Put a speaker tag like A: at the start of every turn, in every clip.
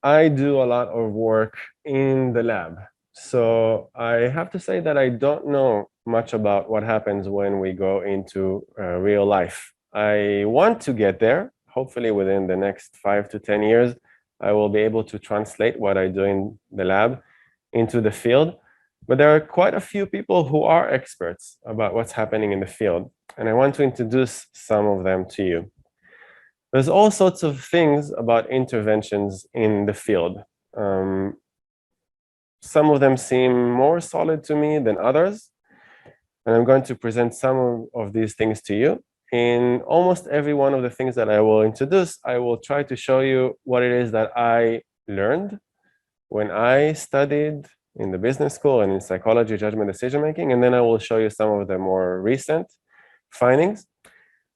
A: I do a lot of work in the lab. So I have to say that I don't know much about what happens when we go into real life. I want to get there. Hopefully within the next 5 to 10 years, I will be able to translate what I do in the lab into the field. But there are quite a few people who are experts about what's happening in the field. And I want to introduce some of them to you. There's all sorts of things about interventions in the field. Some of them seem more solid to me than others, and I'm going to present some of these things to you. In almost every one of the things that I will introduce, I will try to show you what it is that I learned when I studied in the business school and in psychology, judgment, decision making, and then I will show you some of the more recent findings.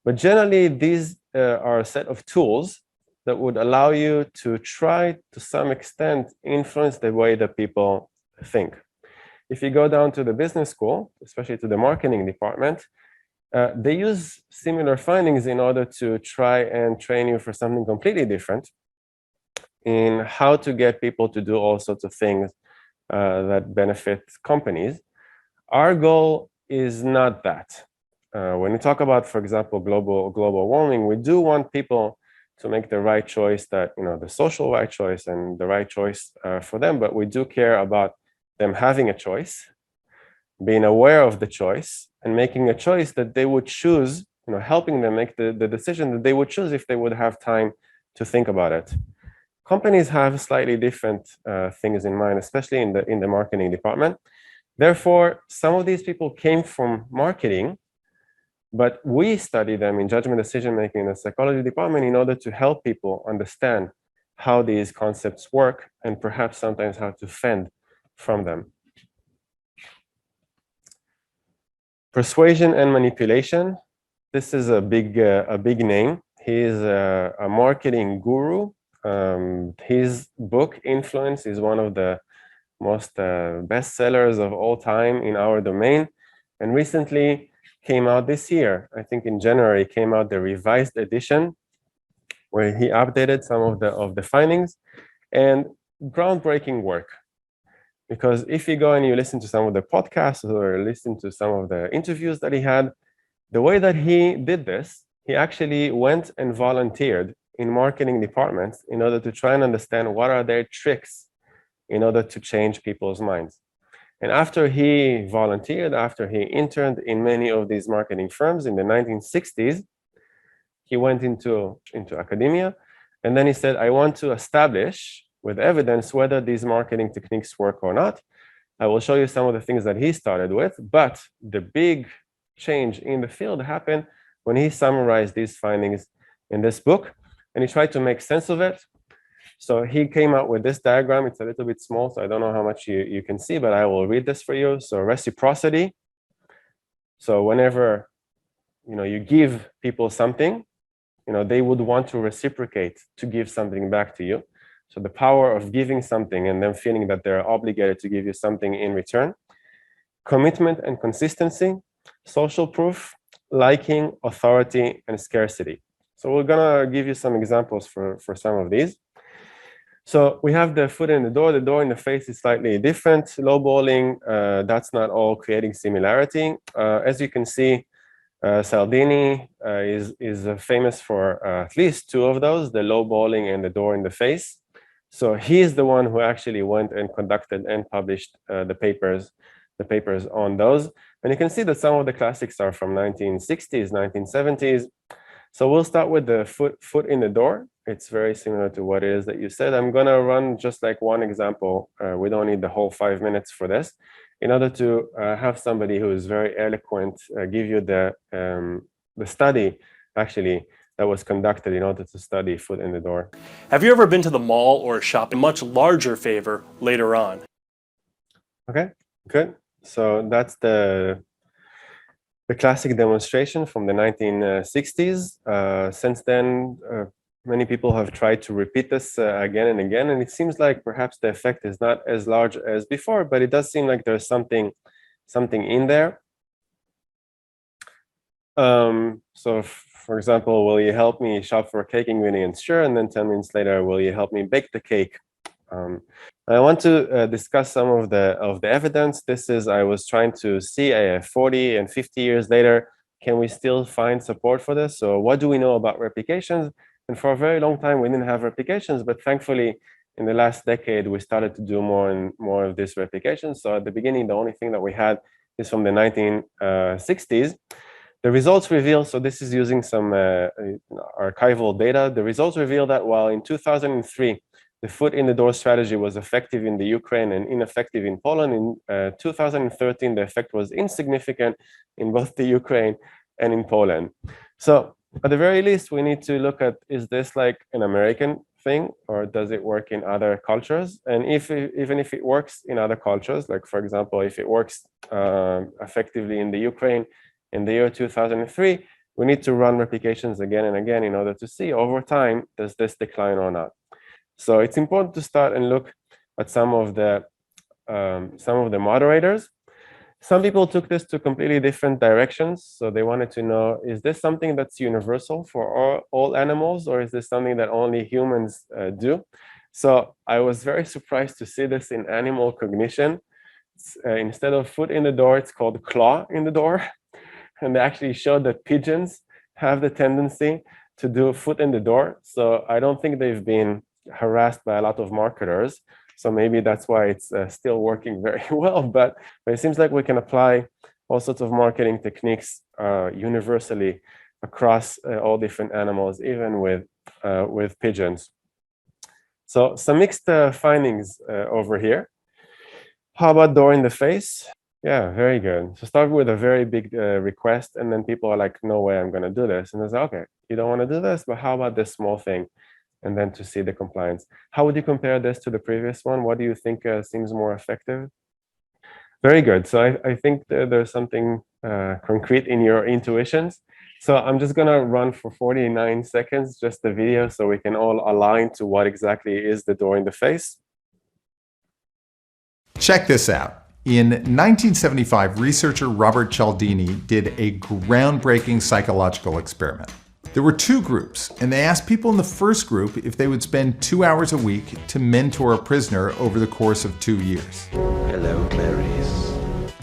A: But generally, these are a set of tools that would allow you to try to some extent influence the way that people think. If you go down to the business school, especially to the marketing department, they use similar findings in order to try and train you for something completely different in how to get people to do all sorts of things that benefit companies. Our goal is not that. When we talk about, for example, global warming, we do want people to make the right choice, that the social right choice and the right choice for them. But we do care about them having a choice, being aware of the choice, and making a choice that they would choose. Helping them make the decision that they would choose if they would have time to think about it. Companies have slightly different things in mind, especially in the marketing department. Therefore, some of these people came from marketing, but we study them in judgment decision making in the psychology department in order to help people understand how these concepts work and perhaps sometimes how to fend from them. Persuasion and manipulation. This is a big name. He is a marketing guru. His book Influence is one of the most bestsellers of all time in our domain, and recently came out this year. I think in January came out the revised edition, where he updated some of the findings, and groundbreaking work. Because if you go and you listen to some of the podcasts or listen to some of the interviews that he had, the way that he did this, he actually went and volunteered in marketing departments in order to try and understand what are their tricks in order to change people's minds. And after he volunteered, after he interned in many of these marketing firms in the 1960s, he went into academia. And then he said, I want to establish with evidence whether these marketing techniques work or not. I will show you some of the things that he started with, but the big change in the field happened when he summarized these findings in this book, and he tried to make sense of it. So he came out with this diagram. It's a little bit small, so I don't know how much you can see, but I will read this for you. So reciprocity. So whenever you give people something, they would want to reciprocate, to give something back to you. So the power of giving something and them feeling that they're obligated to give you something in return. Commitment and consistency, social proof, liking, authority, and scarcity. So we're gonna give you some examples for some of these. So we have the foot in the door in the face is slightly different. Lowballing, that's not all creating similarity. As you can see, Saldini is famous for at least two of those, the lowballing and the door in the face. So he's the one who actually went and conducted and published the papers on those. And you can see that some of the classics are from 1960s, 1970s. So we'll start with the foot in the door. It's very similar to what it is that you said. I'm gonna run just like one example. We don't need the whole 5 minutes for this. In order to have somebody who is very eloquent give you the study actually that was conducted in order to study foot in the door.
B: Have you ever been to the mall or shop in much larger favor later on?
A: Okay, good. So that's the classic demonstration from the 1960s. Since then, many people have tried to repeat this again and again, and it seems like perhaps the effect is not as large as before, but it does seem like there's something in there. So for example, will you help me shop for cake ingredients? Sure. And then 10 minutes later, will you help me bake the cake? I want to discuss some of the evidence. This is, I was trying to see 40 and 50 years later, can we still find support for this? So what do we know about replications? And for a very long time, we didn't have replications, but thankfully, in the last decade, we started to do more and more of this replication. So at the beginning, the only thing that we had is from the 1960s. The results reveal, so this is using some archival data. The results reveal that while in 2003, the foot in the door strategy was effective in the Ukraine and ineffective in Poland, in 2013, the effect was insignificant in both the Ukraine and in Poland. So at the very least, we need to look at, is this like an American thing, or does it work in other cultures? And even if it works in other cultures, like for example, if it works effectively in the Ukraine in the year 2003, we need to run replications again and again in order to see over time, does this decline or not? So it's important to start and look at some of the moderators. Some people took this to completely different directions. So they wanted to know, is this something that's universal for all animals, or is this something that only humans do? So I was very surprised to see this in animal cognition. Instead of foot in the door, it's called claw in the door. And they actually showed that pigeons have the tendency to do foot in the door. So I don't think they've been harassed by a lot of marketers. So maybe that's why it's still working very well. But it seems like we can apply all sorts of marketing techniques universally across all different animals, even with pigeons. So some mixed findings over here. How about door in the face? Yeah, very good. So start with a very big request, and then people are like, no way I'm going to do this. And they say, okay, you don't want to do this, but how about this small thing? And then to see the compliance. How would you compare this to the previous one? What do you think seems more effective? Very good. So I think there's something concrete in your intuitions. So I'm just going to run for 49 seconds, just the video, so we can all align to what exactly is the door in the face.
C: Check this out. In 1975, researcher Robert Cialdini did a groundbreaking psychological experiment. There were two groups, and they asked people in the first group if they would spend 2 hours a week to mentor a prisoner over the course of 2 years.
D: Hello, Clarice.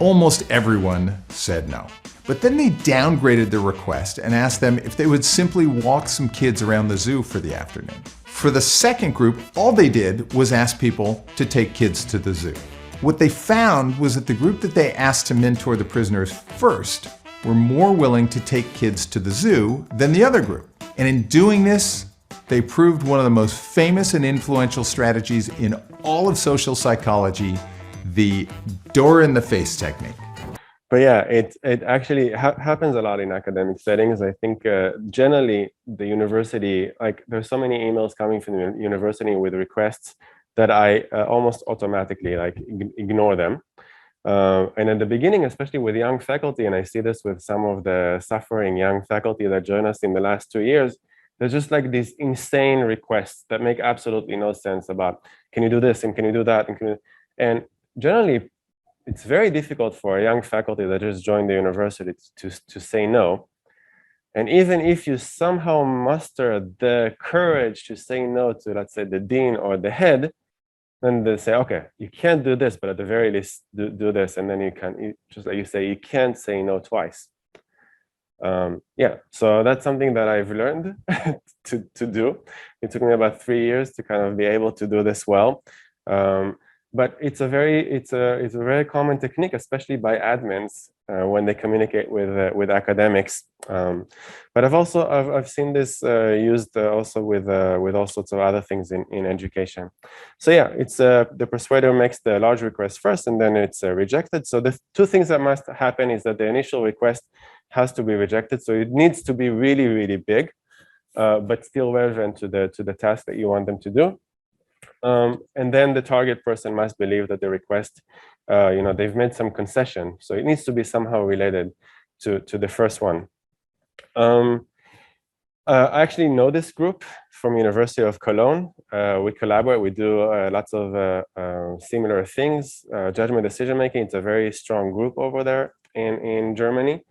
C: Almost everyone said no. But then they downgraded their request and asked them if they would simply walk some kids around the zoo for the afternoon. For the second group, all they did was ask people to take kids to the zoo. What they found was that the group that they asked to mentor the prisoners first were more willing to take kids to the zoo than the other group. And in doing this, they proved one of the most famous and influential strategies in all of social psychology, the door in the face technique.
A: But yeah, it actually happens a lot in academic settings. I think generally the university, like there's so many emails coming from the university with requests that I almost automatically like ignore them. And at the beginning, especially with young faculty, and I see this with some of the suffering young faculty that join us in the last 2 years, there's just like these insane requests that make absolutely no sense about, can you do this and can you do that? And generally, it's very difficult for a young faculty that just joined the university to say no. And even if you somehow muster the courage to say no to, let's say, the dean or the head, then they say, okay, you can't do this, but at the very least, do this. And then you can, just like you say, you can't say no twice. Yeah, so that's something that I've learned to do. It took me about 3 years to kind of be able to do this well. But it's a very common technique, especially by admins when they communicate with academics. But I've seen this used also with all sorts of other things in education. So yeah, it's the persuader makes the large request first, and then it's rejected. So the two things that must happen is that the initial request has to be rejected. So it needs to be really, really big, but still relevant to the task that you want them to do. And then the target person must believe that the request, they've made some concession. So it needs to be somehow related to the first one. I actually know this group from University of Cologne. We collaborate, we do lots of similar things. Judgment decision making, it's a very strong group over there in Germany.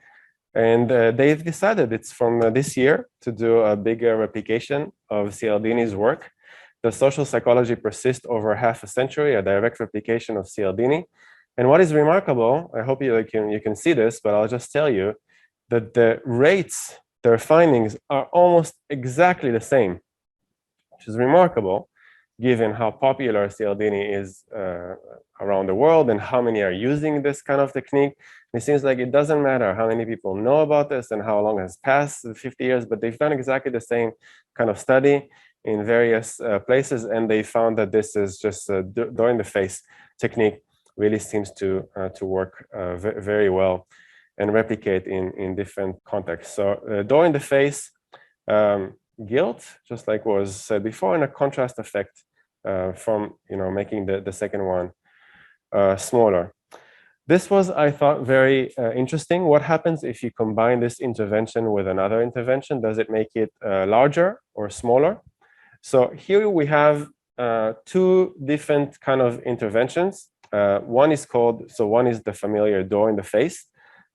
A: And they've decided it's from this year to do a bigger replication of Cialdini's work. Does social psychology persist over half a century, a direct replication of Cialdini? And what is remarkable, I hope you can see this, but I'll just tell you that the rates, their findings are almost exactly the same, which is remarkable given how popular Cialdini is around the world and how many are using this kind of technique. It seems like it doesn't matter how many people know about this and how long has passed, 50 years, but they've done exactly the same kind of study in various places, and they found that this is just during the face technique really seems to work very well and replicate in different contexts. So during the face, guilt, just like was said before, and a contrast effect from making the second one smaller. This was, I thought, very interesting. What happens if you combine this intervention with another intervention? Does it make it larger or smaller? So here we have two different kind of interventions. One is the familiar door in the face.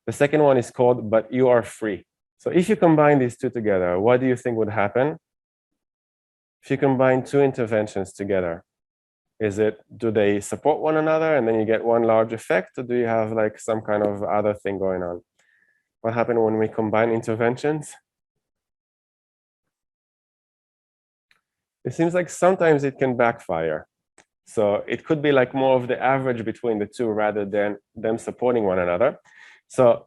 A: The second one is called "But You Are Free." So if you combine these two together, what do you think would happen? If you combine two interventions together, do they support one another and then you get one large effect, or do you have like some kind of other thing going on? What happened when we combine interventions? It seems like sometimes it can backfire. So it could be like more of the average between the two rather than them supporting one another. So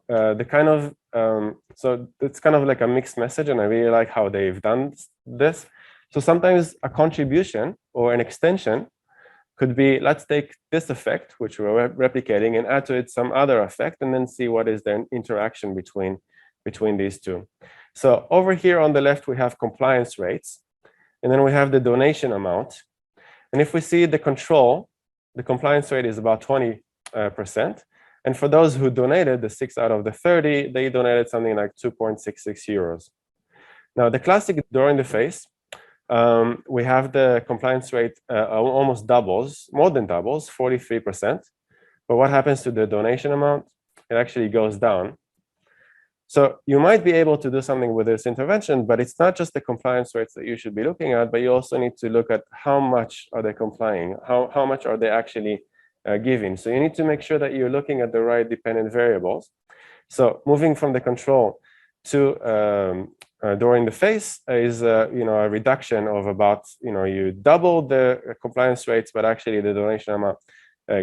A: so it's kind of like a mixed message, and I really like how they've done this. So sometimes a contribution or an extension could be, let's take this effect, which we're replicating, and add to it some other effect, and then see what is the interaction between these two. So over here on the left, we have compliance rates, and then we have the donation amount. And if we see the control, the compliance rate is about 20%. And for those who donated, the 6 out of the 30, they donated something like 2.66 euros. Now, the classic door in the face, we have the compliance rate almost doubles, more than doubles, 43%. But what happens to the donation amount? It actually goes down. So you might be able to do something with this intervention, but it's not just the compliance rates that you should be looking at, but you also need to look at how much are they complying, how much are they actually giving. So you need to make sure that you're looking at the right dependent variables. So moving from the control to door in the face is a reduction of about, you double the compliance rates, but actually the donation amount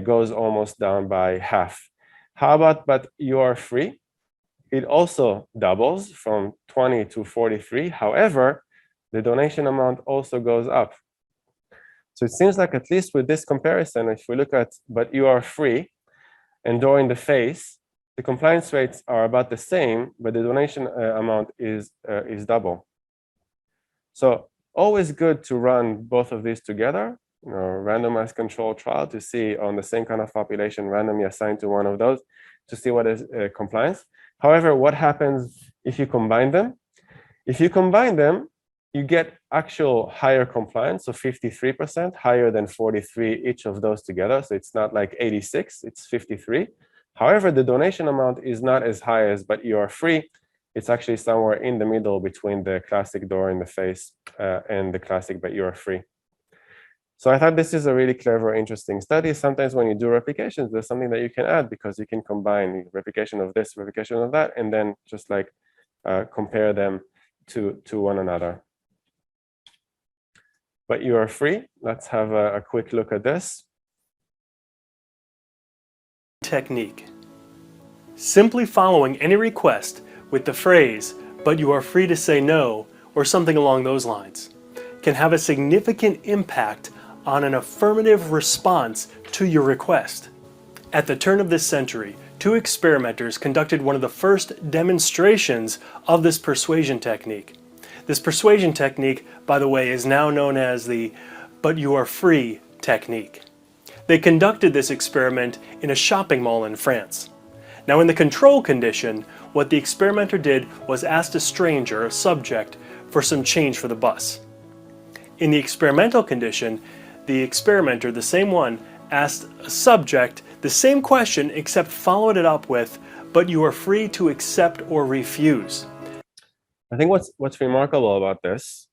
A: goes almost down by half. How about "But You Are Free"? It also doubles from 20 to 43. However, the donation amount also goes up. So it seems like, at least with this comparison, if we look at "But You Are Free" and door in the face, the compliance rates are about the same, but the donation amount is double. So always good to run both of these together, randomized control trial, to see on the same kind of population randomly assigned to one of those to see what is compliance. However, what happens if you combine them? If you combine them, you get actual higher compliance, so 53%, higher than 43 each of those together. So it's not like 86, it's 53. However, the donation amount is not as high as "But You Are Free." It's actually somewhere in the middle between the classic door in the face and the classic "But You Are Free." So I thought this is a really clever, interesting study. Sometimes when you do replications, there's something that you can add, because you can combine replication of this, replication of that, and then just like compare them to one another. "But You Are Free." Let's have a quick look at this.
B: Technique. Simply following any request with the phrase, "But you are free to say no," or something along those lines, can have a significant impact on an affirmative response to your request. At the turn of this century, two experimenters conducted one of the first demonstrations of this persuasion technique. This persuasion technique, by the way, is now known as the "But You Are Free" technique. They conducted this experiment in a shopping mall in France. Now, in the control condition, what the experimenter did was asked a stranger, a subject, for some change for the bus. In the experimental condition, the experimenter, the same one, asked a subject the same question, except followed it up with, "But you are free to accept or refuse."
A: I think what's remarkable about this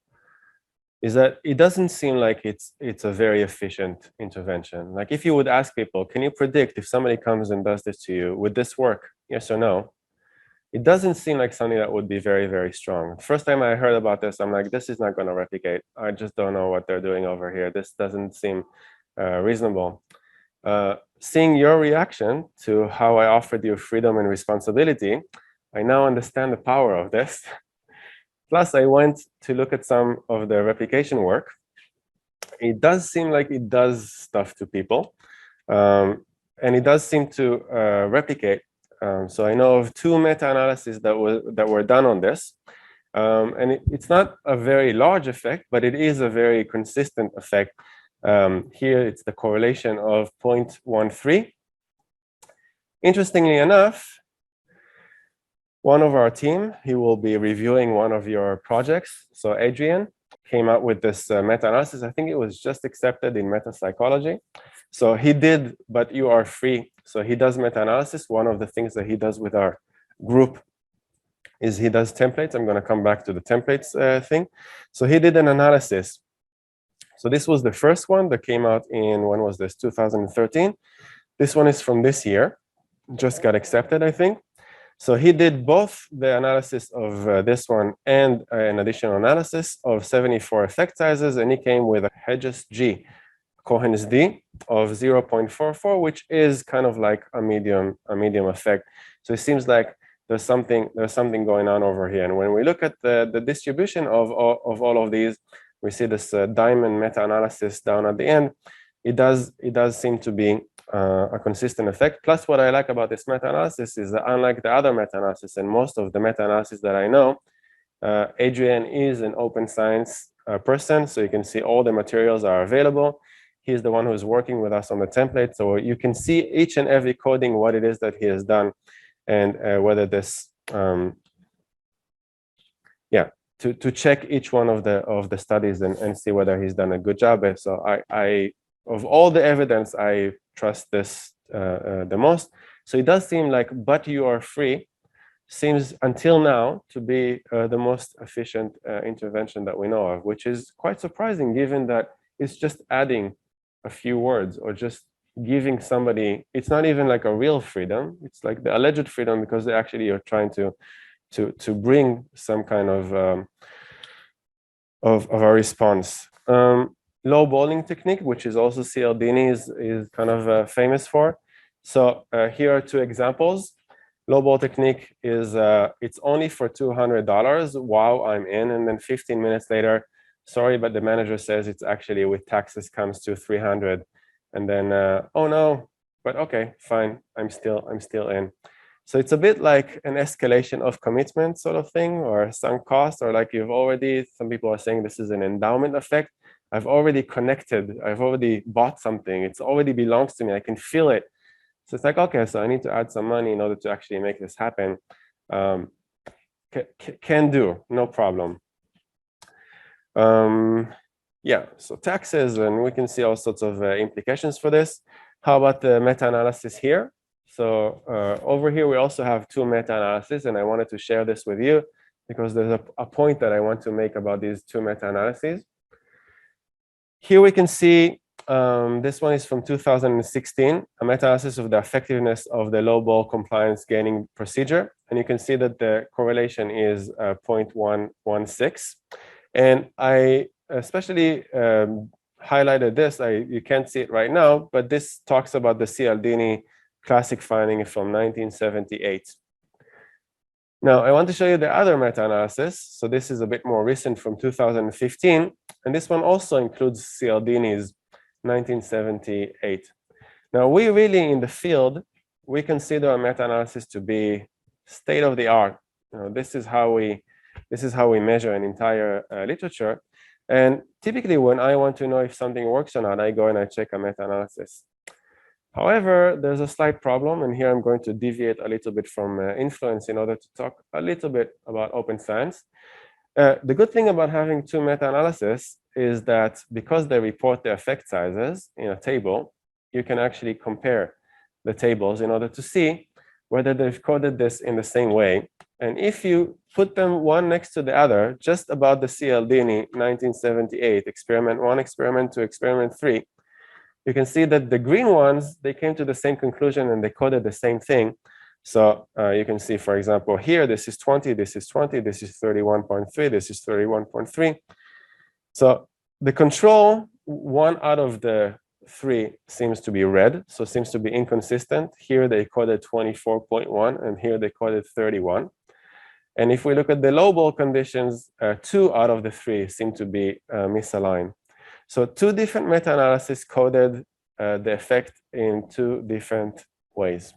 A: is that it doesn't seem like it's a very efficient intervention. Like if you would ask people, can you predict if somebody comes and does this to you, would this work? Yes or no? It doesn't seem like something that would be very, very strong. First time I heard about this, I'm like, this is not going to replicate. I just don't know what they're doing over here. This doesn't seem reasonable. Seeing your reaction to how I offered you freedom and responsibility, I now understand the power of this. Plus, I went to look at some of the replication work. It does seem like it does stuff to people. And it does seem to replicate. So I know of 2 meta-analyses that were done on this. And it's not a very large effect, but it is a very consistent effect. Here, it's the correlation of 0.13. Interestingly enough, one of our team, he will be reviewing one of your projects. So Adrian came out with this meta-analysis. I think it was just accepted in meta-psychology. So he did, but you are free. So he does meta-analysis. One of the things that he does with our group is he does templates. I'm going to come back to the templates thing. So he did an analysis. So this was the first one that came out in, when was this? 2013. This one is from this year. Just got accepted, I think. So he did both the analysis of this one and an additional analysis of 74 effect sizes, and he came with a Hedges G, Cohen's D of 0.44, which is kind of like a medium effect. So it seems like there's something going on over here. And when we look at the distribution of all of these, we see this diamond meta-analysis down at the end. It does seem to be a consistent effect. Plus, what I like about this meta-analysis is that unlike the other meta-analysis and most of the meta-analysis that I know, Adrian is an open science person, so you can see all the materials are available. He's the one who's working with us on the template, so you can see each and every coding, what it is that he has done, and whether this, to check each one of the studies and see whether he's done a good job. So I of all the evidence, I trust this the most. So it does seem like "but you are free" seems until now to be the most efficient intervention that we know of, which is quite surprising given that it's just adding a few words or just giving somebody, it's not even like a real freedom, it's like the alleged freedom because they actually are trying to bring some kind of a response. Low bowling technique, which is also Cialdini is kind of famous for. So here are 2 examples. Low ball technique is it's only for $200 while I'm in, and then 15 minutes later, sorry, but the manager says it's actually with taxes comes to $300, and then oh no, but okay, fine, I'm still in. So it's a bit like an escalation of commitment sort of thing, or sunk cost, or like some people are saying this is an endowment effect. I've already connected, I've already bought something, it's already belongs to me, I can feel it. So it's like, okay, so I need to add some money in order to actually make this happen. Can do, no problem. Yeah, so taxes, and we can see all sorts of implications for this. How about the meta-analysis here? So over here, we also have 2 meta-analyses, and I wanted to share this with you because there's a point that I want to make about these 2 meta-analyses. Here we can see, this one is from 2016, a meta-analysis of the effectiveness of the low ball compliance gaining procedure. And you can see that the correlation is 0.116. And I especially highlighted this, you can't see it right now, but this talks about the Cialdini classic finding from 1978. Now, I want to show you the other meta-analysis. So this is a bit more recent from 2015. And this one also includes Cialdini's 1978. Now, we really, in the field, we consider a meta-analysis to be state-of-the-art. This is how we measure an entire literature. And typically, when I want to know if something works or not, I go and I check a meta-analysis. However, there's a slight problem, and here I'm going to deviate a little bit from influence in order to talk a little bit about open science. The good thing about having 2 meta-analyses is that because they report the effect sizes in a table, you can actually compare the tables in order to see whether they've coded this in the same way And if you put them one next to the other, just about the Cialdini 1978, experiment 1, experiment 2, experiment 3, you can see that the green ones, they came to the same conclusion and they coded the same thing. So you can see, for example, here, this is 20, this is 20, this is 31.3, this is 31.3. So the control, 1 out of the 3 seems to be red, so seems to be inconsistent. Here they coded 24.1, and here they coded 31. And if we look at the low-ball conditions, 2 out of the 3 seem to be misaligned. So 2 different meta-analyses coded the effect in 2 different ways.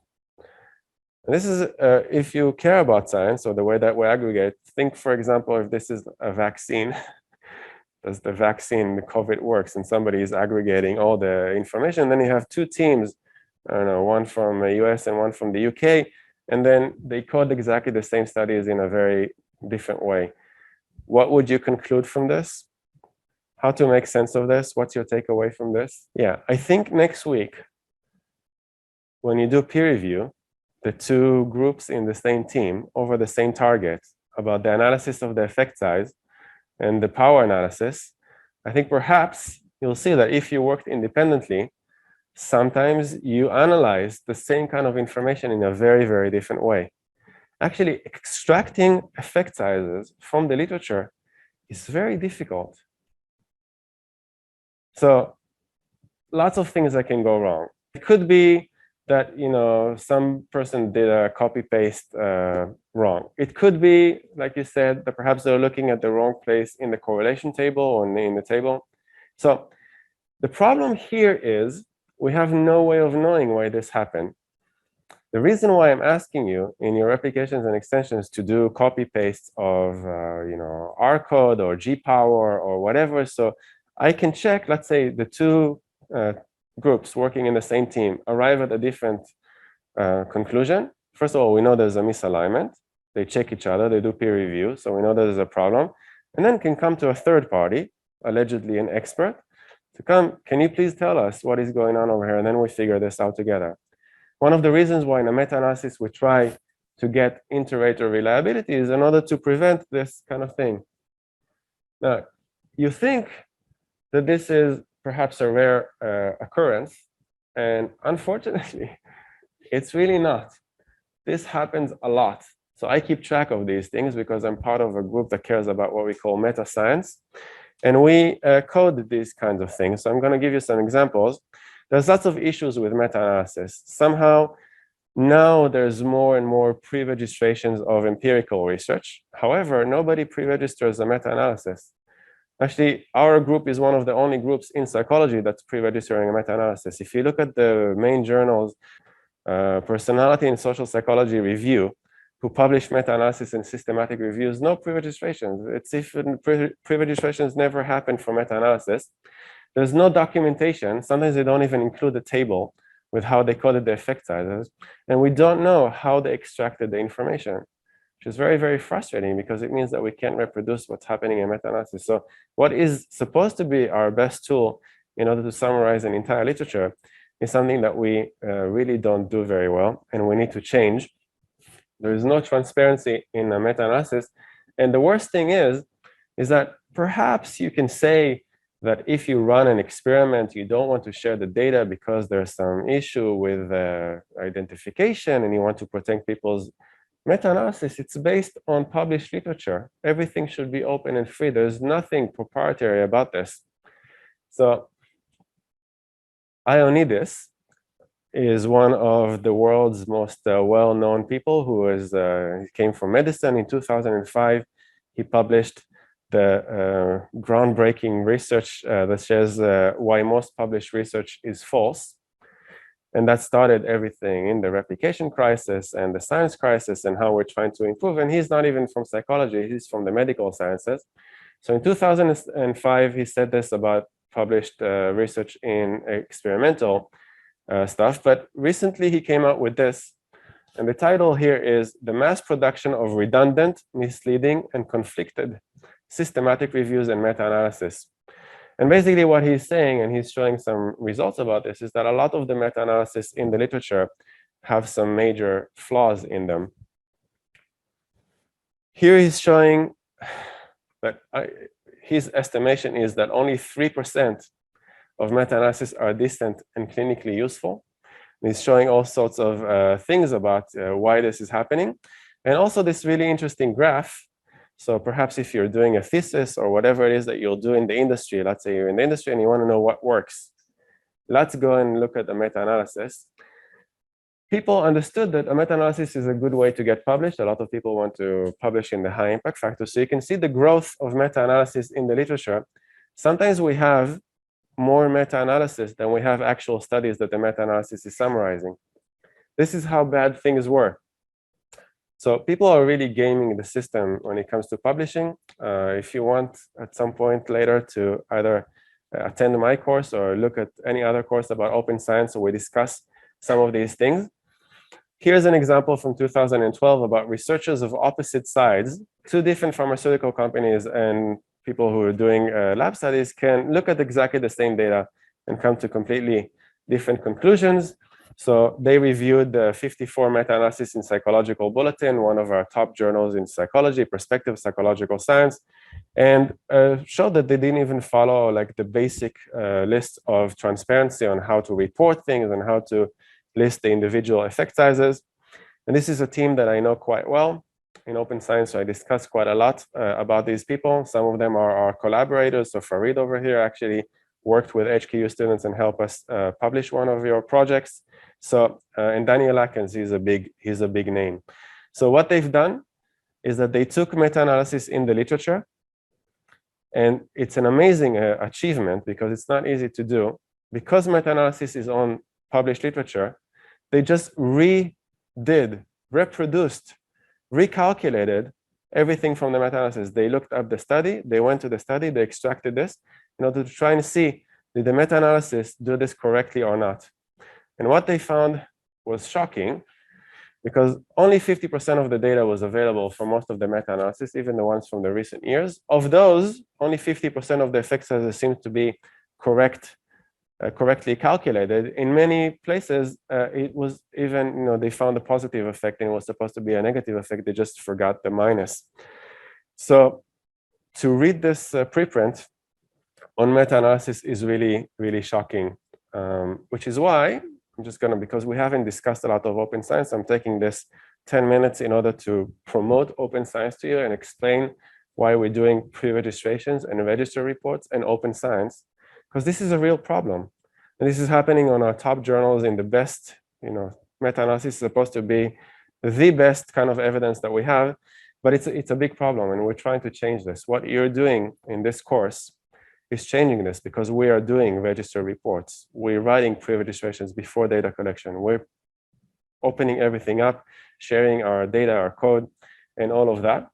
A: And this is, if you care about science or the way that we aggregate, think, for example, if this is a vaccine, does the vaccine, the COVID works, and somebody is aggregating all the information, then you have 2 teams, I don't know, one from the US and one from the UK, and then they code exactly the same studies in a very different way. What would you conclude from this? How to make sense of this? What's your takeaway from this? Yeah, I think next week, when you do peer review, the 2 groups in the same team over the same target about the analysis of the effect size and the power analysis, I think perhaps you'll see that if you worked independently, sometimes you analyze the same kind of information in a very, very different way. Actually, extracting effect sizes from the literature is very difficult. So lots of things that can go wrong. It could be that some person did a copy-paste wrong. It could be, like you said, that perhaps they're looking at the wrong place in the correlation table or in the table. So the problem here is we have no way of knowing why this happened. The reason why I'm asking you in your applications and extensions to do copy-paste of R code or G-power or whatever, so I can check, let's say, the 2 groups working in the same team arrive at a different conclusion. First of all, we know there's a misalignment. They check each other, they do peer review, so we know there's a problem. And then can come to a third party, allegedly an expert, to come, can you please tell us what is going on over here? And then we figure this out together. One of the reasons why in a meta-analysis we try to get inter-rater reliability is in order to prevent this kind of thing. Now, you think that this is perhaps a rare occurrence, and unfortunately, it's really not. This happens a lot. So I keep track of these things because I'm part of a group that cares about what we call meta science, and we code these kinds of things. So I'm going to give you some examples. There's lots of issues with meta-analysis. Somehow, now there's more and more pre-registrations of empirical research. However, nobody pre-registers a meta-analysis. Actually, our group is one of the only groups in psychology that's pre-registering a meta-analysis. If you look at the main journals, Personality and Social Psychology Review, who publish meta-analysis and systematic reviews, no pre-registrations. It's if pre-registrations never happen for meta-analysis. There's no documentation. Sometimes they don't even include a table with how they coded the effect sizes. And we don't know how they extracted the information, which is very, very frustrating because it means that we can't reproduce what's happening in meta-analysis. So what is supposed to be our best tool in order to summarize an entire literature is something that we really don't do very well, and we need to change. There is no transparency in a meta-analysis. And the worst thing is that perhaps you can say that if you run an experiment, you don't want to share the data because there's some issue with identification and you want to protect people's meta-analysis. It's based on published literature. Everything should be open and free. There's nothing proprietary about this. So Ioannidis is one of the world's most well-known people who came from medicine. In 2005, he published the groundbreaking research that says why most published research is false. And that started everything in the replication crisis and the science crisis and how we're trying to improve. And he's not even from psychology, he's from the medical sciences. So in 2005, he said this about published research in experimental stuff. But recently he came out with this. And the title here is The Mass Production of Redundant, Misleading, and Conflicted Systematic Reviews and Meta-Analysis. And basically what he's saying, and he's showing some results about this, is that a lot of the meta-analysis in the literature have some major flaws in them. Here he's showing that his estimation is that only 3% of meta-analysis are distant and clinically useful. And he's showing all sorts of things about why this is happening. And also this really interesting graph. So perhaps if you're doing a thesis or whatever it is that you'll do in the industry, let's say you're in the industry and you want to know what works. Let's go and look at the meta-analysis. People understood that a meta-analysis is a good way to get published. A lot of people want to publish in the high impact factor. So you can see the growth of meta-analysis in the literature. Sometimes we have more meta-analysis than we have actual studies that the meta-analysis is summarizing. This is how bad things were. So people are really gaming the system when it comes to publishing. If you want at some point later to either attend my course or look at any other course about open science where we discuss some of these things. Here's an example from 2012 about researchers of opposite sides. Two different pharmaceutical companies and people who are doing lab studies can look at exactly the same data and come to completely different conclusions. So they reviewed the 54 meta-analysis in Psychological Bulletin, one of our top journals in psychology, Perspective Psychological Science, and showed that they didn't even follow like the basic list of transparency on how to report things and how to list the individual effect sizes. And this is a team that I know quite well. In open science, so I discuss quite a lot about these people. Some of them are our collaborators. So Farid over here actually worked with HKU students and helped us publish one of your projects. So and Daniel Atkins, he's a big name. So what they've done is that they took meta-analysis in the literature, and it's an amazing achievement because it's not easy to do. Because meta-analysis is on published literature, they just reproduced, recalculated everything from the meta-analysis. They looked up the study, they went to the study, they extracted this in order to try and see, did the meta-analysis do this correctly or not? And what they found was shocking, because only 50% of the data was available for most of the meta-analysis, even the ones from the recent years. Of those, only 50% of the effect sizes seemed to be correctly calculated. In many places, it was even, they found a positive effect and it was supposed to be a negative effect. They just forgot the minus. So to read this preprint on meta-analysis is really, really shocking, which is why I'm just going to, because we haven't discussed a lot of open science, I'm taking this 10 minutes in order to promote open science to you and explain why we're doing pre-registrations and register reports and open science, because this is a real problem. And this is happening on our top journals in the best, meta-analysis is supposed to be the best kind of evidence that we have, but it's a big problem and we're trying to change this. What you're doing in this course is changing this because we are doing register reports. We're writing pre-registrations before data collection. We're opening everything up, sharing our data, our code, and all of that.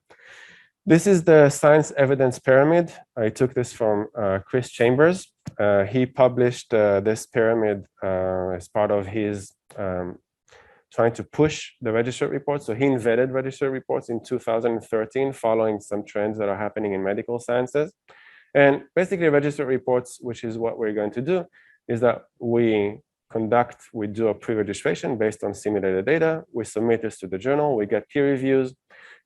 A: This is the science evidence pyramid. I took this from Chris Chambers. He published this pyramid as part of his trying to push the registered reports. So he invented registered reports in 2013, following some trends that are happening in medical sciences. And basically registered reports, which is what we're going to do, is that we do a pre-registration based on simulated data. We submit this to the journal, we get peer reviews.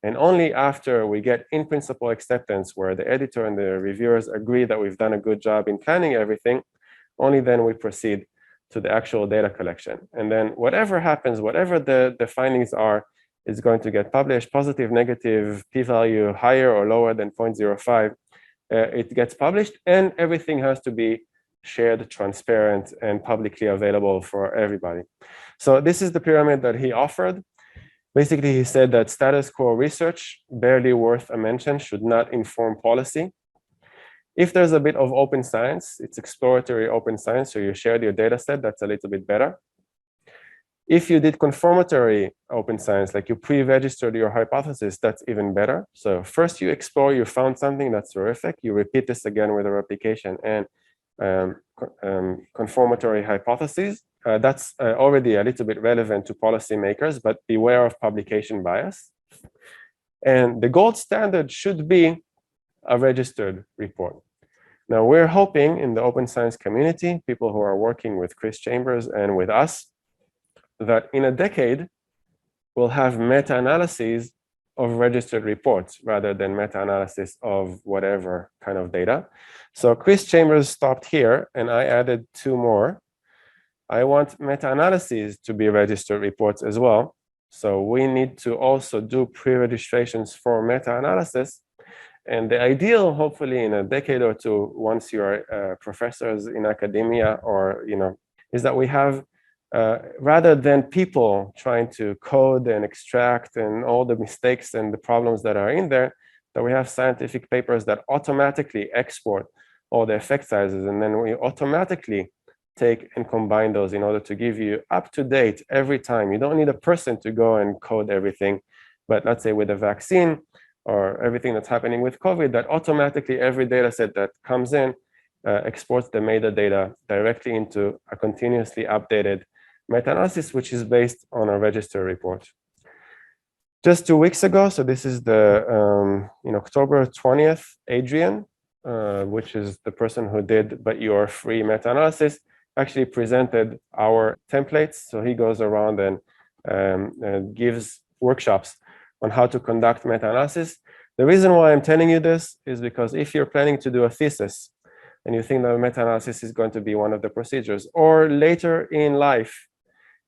A: And only after we get in-principle acceptance, where the editor and the reviewers agree that we've done a good job in planning everything, only then we proceed to the actual data collection. And then whatever happens, whatever the findings are, is going to get published, positive, negative, p-value higher or lower than 0.05. It gets published, and everything has to be shared, transparent, and publicly available for everybody. So this is the pyramid that he offered. Basically, he said that status quo research, barely worth a mention, should not inform policy. If there's a bit of open science, it's exploratory open science, so you shared your data set, that's a little bit better. If you did confirmatory open science, like you pre-registered your hypothesis, that's even better. So first you explore, you found something that's terrific, you repeat this again with a replication and confirmatory hypotheses. That's already a little bit relevant to policymakers, but beware of publication bias. And the gold standard should be a registered report. Now we're hoping in the open science community, people who are working with Chris Chambers and with us, that in a decade, we'll have meta-analyses of registered reports rather than meta-analysis of whatever kind of data. So Chris Chambers stopped here, and I added 2 more. I want meta-analyses to be registered reports as well. So we need to also do pre-registrations for meta-analysis. And the ideal, hopefully in a decade or 2, once you're professors in academia, or is that we have, rather than people trying to code and extract and all the mistakes and the problems that are in there, that we have scientific papers that automatically export all the effect sizes, and then we automatically take and combine those in order to give you up to date every time. You don't need a person to go and code everything, but let's say with a vaccine or everything that's happening with COVID, that automatically every data set that comes in exports the metadata directly into a continuously updated meta-analysis, which is based on a register report. Just 2 weeks ago, so this is the October 20th, Adrian, which is the person who did But You Are Free meta-analysis, actually presented our templates. So he goes around and gives workshops on how to conduct meta-analysis. The reason why I'm telling you this is because if you're planning to do a thesis and you think that meta-analysis is going to be one of the procedures, or later in life,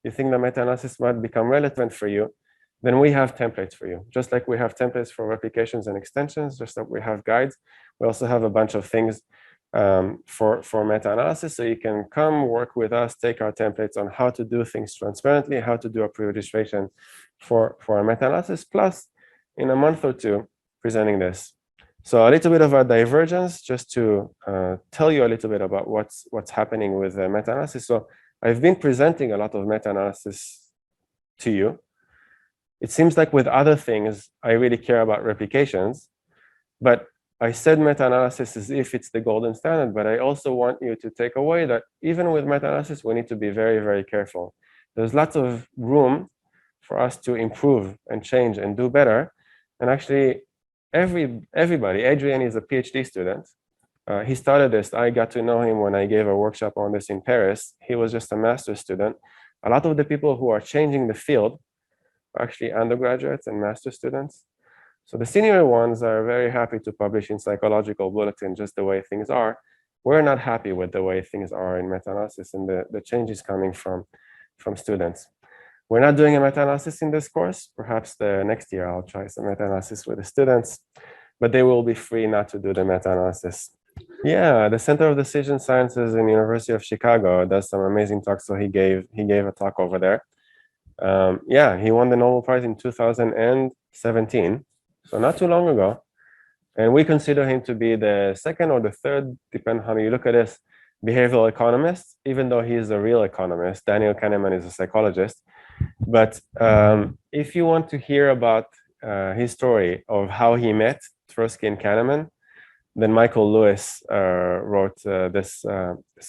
A: you think that meta-analysis might become relevant for you, then we have templates for you. Just like we have templates for replications and extensions, just like we have guides, we also have a bunch of things for meta-analysis. So you can come work with us, take our templates on how to do things transparently, how to do a pre-registration for a meta-analysis, plus in a month or 2 presenting this. So a little bit of a divergence, just to tell you a little bit about what's happening with meta-analysis. So I've been presenting a lot of meta-analysis to you. It seems like with other things, I really care about replications, but I said meta-analysis as if it's the golden standard, but I also want you to take away that even with meta-analysis, we need to be very, very careful. There's lots of room for us to improve and change and do better. And actually, everybody, Adrian is a PhD student. He started this. I got to know him when I gave a workshop on this in Paris. He was just a master's student. A lot of the people who are changing the field are actually undergraduates and master's students. So the senior ones are very happy to publish in Psychological Bulletin just the way things are. We're not happy with the way things are in meta-analysis, and the change is coming from students. We're not doing a meta-analysis in this course. Perhaps the next year I'll try some meta-analysis with the students, but they will be free not to do the meta-analysis. Yeah, the Center of Decision Sciences in the University of Chicago does some amazing talks. So he gave a talk over there. Yeah, he won the Nobel Prize in 2017, so not too long ago. And we consider him to be the 2nd or the 3rd, depending on how you look at this, behavioral economist, even though he is a real economist. Daniel Kahneman is a psychologist. But if you want to hear about his story of how he met Tversky and Kahneman, then Michael Lewis wrote this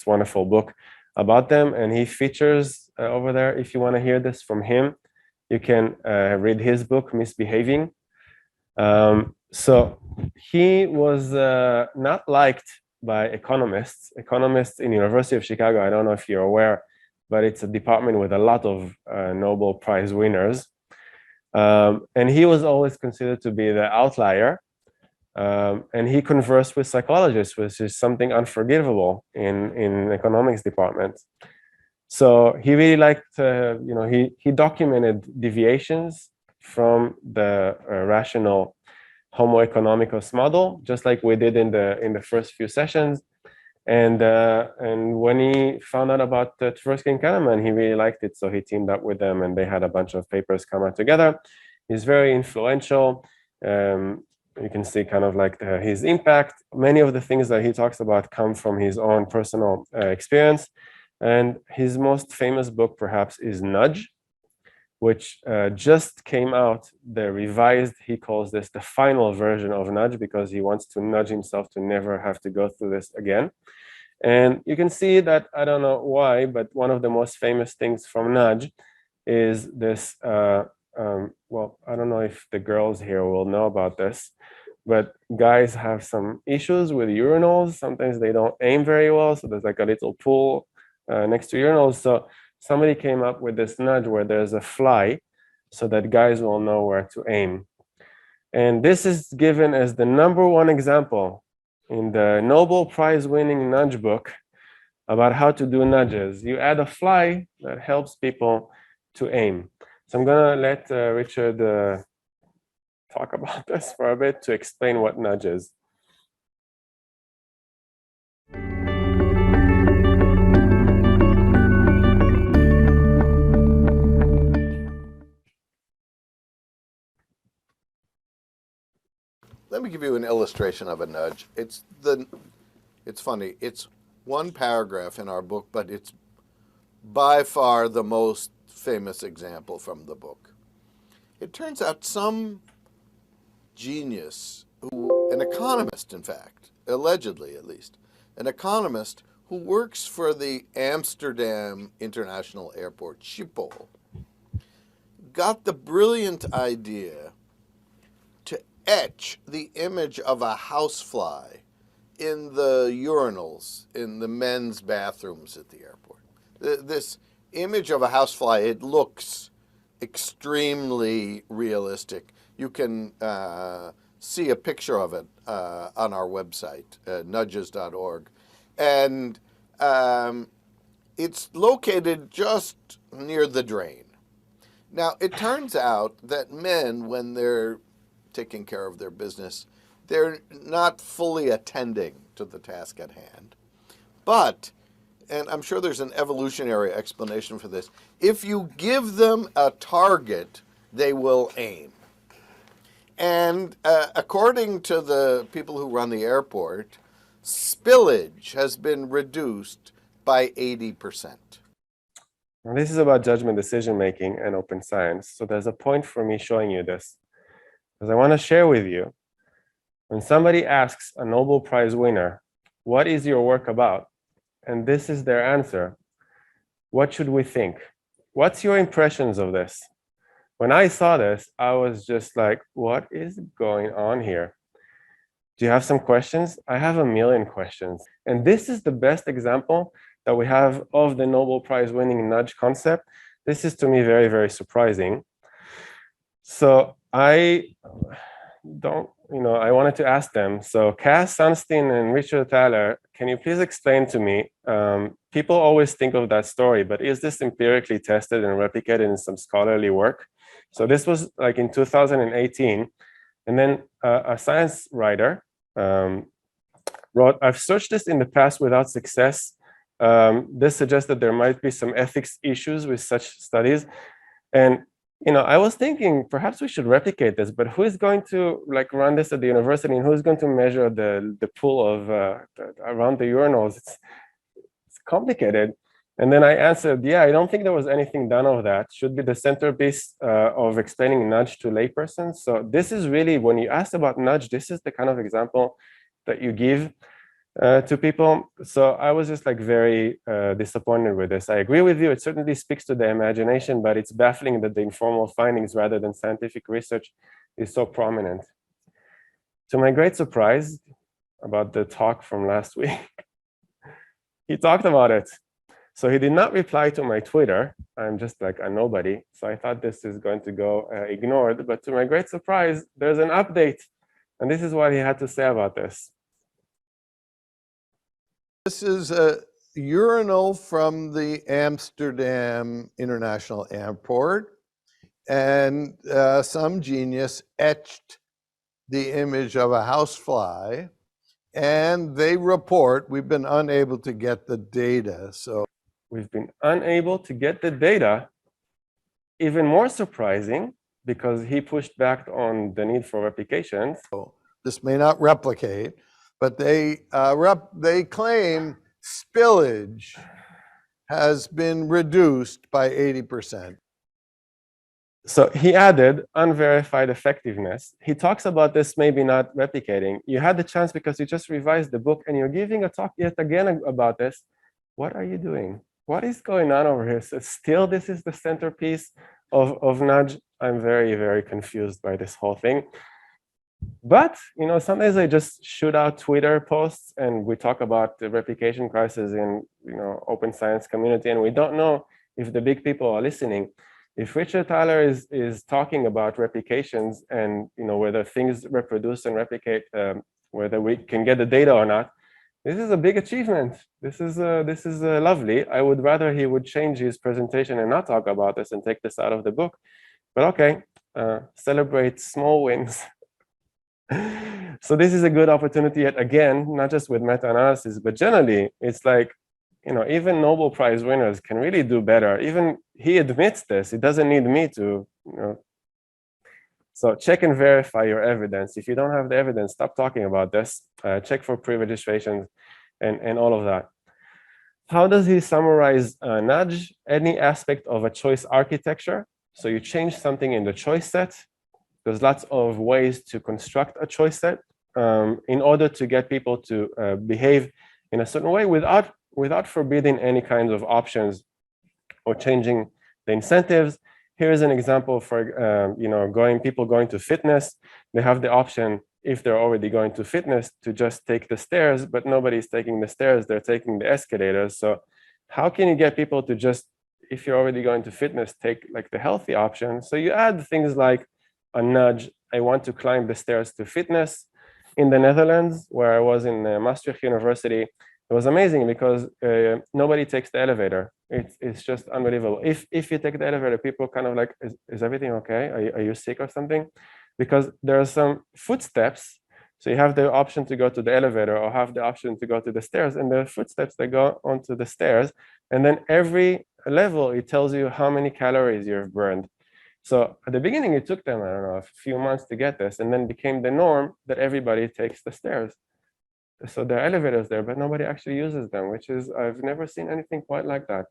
A: wonderful book about them, and he features over there. If you want to hear this from him, you can read his book, Misbehaving. So he was not liked by economists. Economists in the University of Chicago, I don't know if you're aware, but it's a department with a lot of Nobel Prize winners. And he was always considered to be the outlier. And he conversed with psychologists, which is something unforgivable in economics department. So he really liked, he documented deviations from the rational Homo economicus model, just like we did in the first few sessions. And when he found out about Tversky and Kahneman, he really liked it. So he teamed up with them, and they had a bunch of papers come out together. He's very influential. You can see kind of like his impact. Many of the things that he talks about come from his own personal experience. And his most famous book, perhaps, is Nudge, which just came out, the revised, he calls this the final version of Nudge, because he wants to nudge himself to never have to go through this again. And you can see that, I don't know why, but one of the most famous things from Nudge is this, well, I don't know if the girls here will know about this, but guys have some issues with urinals. Sometimes they don't aim very well, so there's like a little pool next to urinals. So somebody came up with this nudge where there's a fly so that guys will know where to aim. And this is given as the #1 example in the Nobel Prize winning nudge book about how to do nudges. You add a fly that helps people to aim. So I'm gonna let Richard talk about this for a bit to explain what nudge is.
E: Let me give you an illustration of a nudge. It's funny. It's one paragraph in our book, but it's by far the most famous example from the book. It turns out some genius, an economist, in fact, allegedly at least, an economist who works for the Amsterdam International Airport, Schiphol, got the brilliant idea to etch the image of a housefly in the urinals in the men's bathrooms at the airport. This image of a housefly, it looks extremely realistic. You can see a picture of it on our website, nudges.org. And it's located just near the drain. Now, it turns out that men, when they're taking care of their business, they're not fully attending to the task at hand. But, and I'm sure there's an evolutionary explanation for this, if you give them a target, they will aim. And according to the people who run the airport, spillage has been reduced by 80%.
A: Now, this is about judgment decision making and open science. So there's a point for me showing you this, because I want to share with you, when somebody asks a Nobel Prize winner, what is your work about? And this is their answer. What should we think? What's your impressions of this? When I saw this, I was just like, what is going on here? Do you have some questions? I have a million questions. And this is the best example that we have of the Nobel Prize winning nudge concept. This is to me very, very surprising. So I wanted to ask them, so Cass Sunstein and Richard Thaler, can you please explain to me, people always think of that story, but is this empirically tested and replicated in some scholarly work? So this was like in 2018, and then a science writer wrote, I've searched this in the past without success. This suggests that there might be some ethics issues with such studies. And I was thinking perhaps we should replicate this, but who is going to run this at the university, and who's going to measure the pool of around the urinals? It's complicated. And then I answered, yeah, I don't think there was anything done of that. Should be the centerpiece of explaining nudge to laypersons. So this is really, when you ask about nudge, this is the kind of example that you give to people. So I was just very disappointed with this. I agree with you. It certainly speaks to the imagination, but it's baffling that the informal findings rather than scientific research is so prominent. To my great surprise about the talk from last week, he talked about it. So he did not reply to my Twitter. I'm just a nobody. So I thought this is going to go ignored. But to my great surprise, there's an update. And this is what he had to say about this.
E: This is a urinal from the Amsterdam International Airport. And some genius etched the image of a housefly. And they report, we've been unable to get the data. So
A: we've been unable to get the data. Even more surprising, because he pushed back on the need for replication.
E: So this may not replicate, but they claim spillage has been reduced by 80%.
A: So he added unverified effectiveness. He talks about this maybe not replicating. You had the chance because you just revised the book and you're giving a talk yet again about this. What are you doing? What is going on over here? So still, this is the centerpiece of nudge. I'm very, very confused by this whole thing. But sometimes I just shoot out Twitter posts and we talk about the replication crisis in open science community, and we don't know if the big people are listening. If Richard Thaler is talking about replications and whether things reproduce and replicate, whether we can get the data or not, this is a big achievement. This is lovely. I would rather he would change his presentation and not talk about this and take this out of the book. But okay, celebrate small wins. So this is a good opportunity yet again, not just with meta-analysis, but generally, it's like, even Nobel Prize winners can really do better. Even he admits this. He doesn't need me to, So check and verify your evidence. If you don't have the evidence, stop talking about this. Check for pre-registrations and all of that. How does he summarize nudge? Any aspect of a choice architecture. So you change something in the choice set. There's lots of ways to construct a choice set in order to get people to behave in a certain way without forbidding any kinds of options or changing the incentives. Here's an example for people going to fitness. They have the option, if they're already going to fitness, to just take the stairs, but nobody's taking the stairs, they're taking the escalators. So how can you get people to just, if you're already going to fitness, take like the healthy option? So you add things like a nudge. I want to climb the stairs to fitness. In the Netherlands, where I was in Maastricht University, it was amazing because nobody takes the elevator. It's just unbelievable. If you take the elevator, people kind of like, is everything okay? Are you sick or something? Because there are some footsteps. So you have the option to go to the elevator or have the option to go to the stairs, and there are footsteps that go onto the stairs. And then every level, it tells you how many calories you've burned. So at the beginning, it took them, I don't know, a few months to get this, and then became the norm that everybody takes the stairs. So there are elevators there, but nobody actually uses them, which is, I've never seen anything quite like that.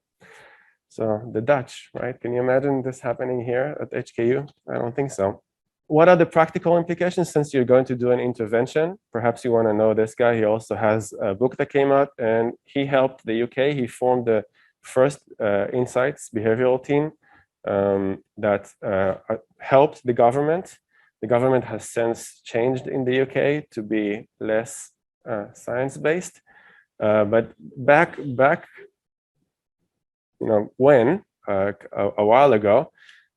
A: So the Dutch, right? Can you imagine this happening here at HKU? I don't think so. What are the practical implications since you're going to do an intervention? Perhaps you want to know this guy. He also has a book that came out, and he helped the UK. He formed the first insights behavioral team that helped the government. The government has since changed in the UK to be less science-based, but back when a while ago,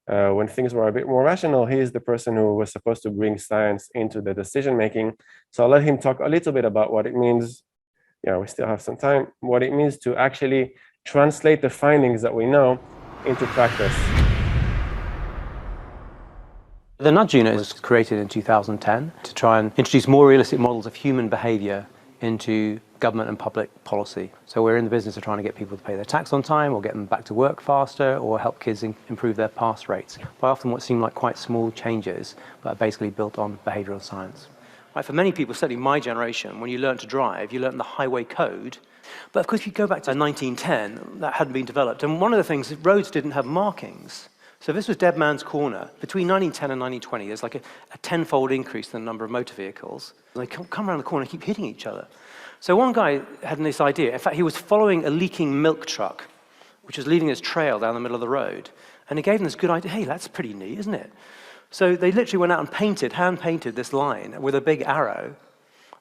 A: when things were a bit more rational, he is the person who was supposed to bring science into the decision making. So I'll let him talk a little bit about what it means. Yeah, we still have some time. What it means to actually translate the findings that we know into practice.
F: The Nudge Unit was created in 2010 to try and introduce more realistic models of human behavior into government and public policy. So we're in the business of trying to get people to pay their tax on time, or get them back to work faster, or help kids improve their pass rates by often what seem like quite small changes, but are basically built on behavioral science. Right, for many people, certainly my generation, when you learn to drive, you learn the highway code. But of course, if you go back to 1910, that hadn't been developed. And one of the things, roads didn't have markings. So this was Dead Man's Corner. Between 1910 and 1920, there's like a tenfold increase in the number of motor vehicles. They come around the corner and keep hitting each other. So one guy had this idea. In fact, he was following a leaking milk truck, which was leaving its trail down the middle of the road. And he gave them this good idea. Hey, that's pretty neat, isn't it? So they literally went out and hand-painted this line with a big arrow.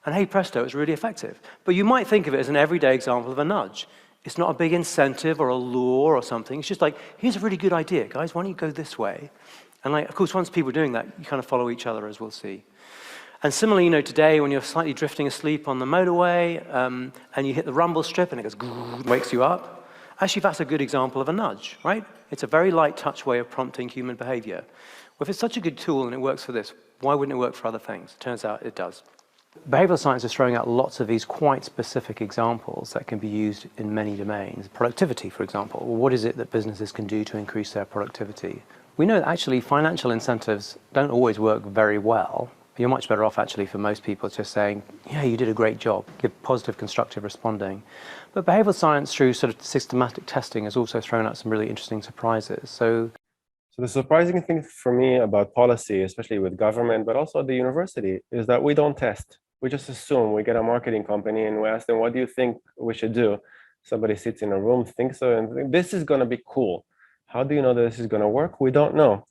F: And hey, presto, it was really effective. But you might think of it as an everyday example of a nudge. It's not a big incentive or a law or something. It's just like, here's a really good idea, guys. Why don't you go this way? And like, of course, once people are doing that, you kind of follow each other, as we'll see. And similarly, today when you're slightly drifting asleep on the motorway and you hit the rumble strip and it goes, wakes you up, actually that's a good example of a nudge, right? It's a very light touch way of prompting human behavior. Well, if it's such a good tool and it works for this, why wouldn't it work for other things? Turns out it does. Behavioral science is throwing out lots of these quite specific examples that can be used in many domains. Productivity, for example. Well, what is it that businesses can do to increase their productivity? We know that actually financial incentives don't always work very well. You're much better off actually for most people just saying, yeah, you did a great job, give positive, constructive responding. But behavioral science through sort of systematic testing has also thrown out some really interesting surprises. So
A: the surprising thing for me about policy, especially with government, but also at the university, is that we don't test. We just assume. We get a marketing company and we ask them, what do you think we should do? Somebody sits in a room, thinks so, and thinks, this is going to be cool. How do you know that this is going to work? We don't know.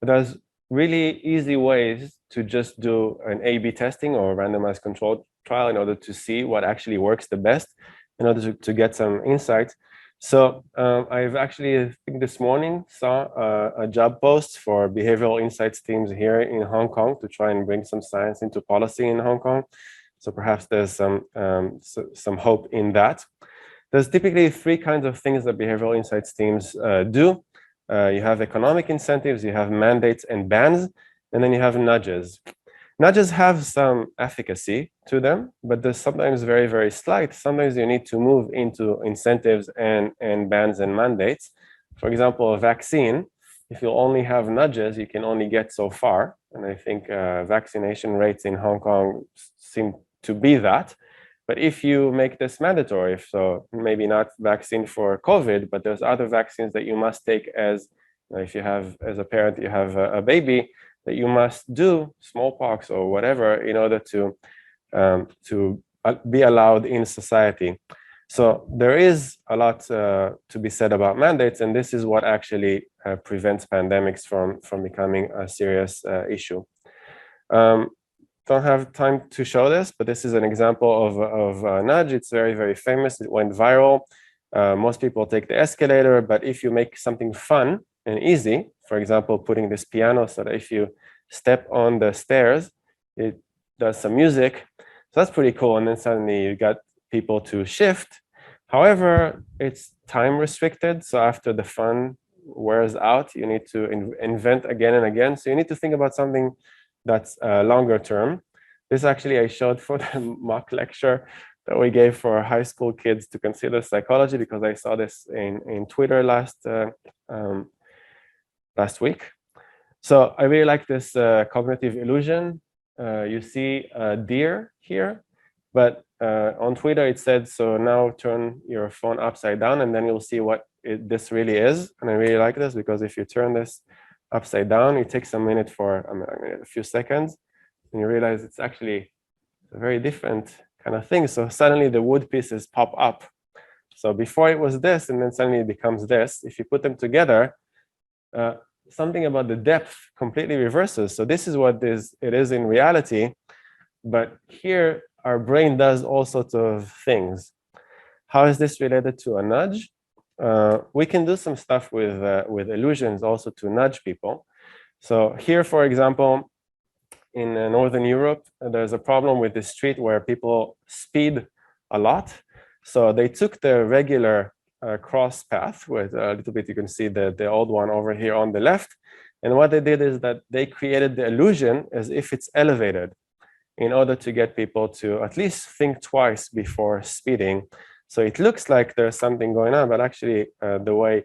A: But there's really easy ways to just do an A/B testing or a randomized controlled trial in order to see what actually works the best, in order to get some insights. So I've actually, I think this morning, saw a job post for behavioral insights teams here in Hong Kong to try and bring some science into policy in Hong Kong. So perhaps there's some hope in that. There's typically three kinds of things that behavioral insights teams do. You have economic incentives, you have mandates and bans, and then you have nudges. Nudges have some efficacy to them, but they're sometimes very, very slight. Sometimes you need to move into incentives and bans and mandates. For example, a vaccine, if you only have nudges, you can only get so far. And I think vaccination rates in Hong Kong seem to be that. But if you make this mandatory, so maybe not vaccine for COVID, but there's other vaccines that you must take as, if you have, as a parent, you have a baby, that you must do smallpox or whatever in order to be allowed in society. So there is a lot to be said about mandates, and this is what actually prevents pandemics from becoming a serious issue. Don't have time to show this, but this is an example of a nudge. It's very, very famous. It went viral. Most people take the escalator, but if you make something fun and easy, for example, putting this piano so that if you step on the stairs, it does some music. So that's pretty cool. And then suddenly you got people to shift. However, it's time restricted. So after the fun wears out, you need to invent again and again. So you need to think about something that's longer term. This actually I showed for the mock lecture that we gave for high school kids to consider psychology, because I saw this in Twitter last week. So I really like this cognitive illusion. You see a deer here, but on Twitter it said, so now turn your phone upside down and then you'll see what this really is. And I really like this, because if you turn this upside down, it takes a minute for a few seconds, and you realize it's actually a very different kind of thing. So suddenly the wood pieces pop up. So before it was this, and then suddenly it becomes this. If you put them together, something about the depth completely reverses. So this is what it is in reality, but here our brain does all sorts of things. How is this related to a nudge? We can do some stuff with illusions also to nudge people. So here, for example, in Northern Europe, there's a problem with the street where people speed a lot. So they took the regular cross path with a little bit, you can see the old one over here on the left. And what they did is that they created the illusion as if it's elevated in order to get people to at least think twice before speeding. So it looks like there's something going on, but actually the way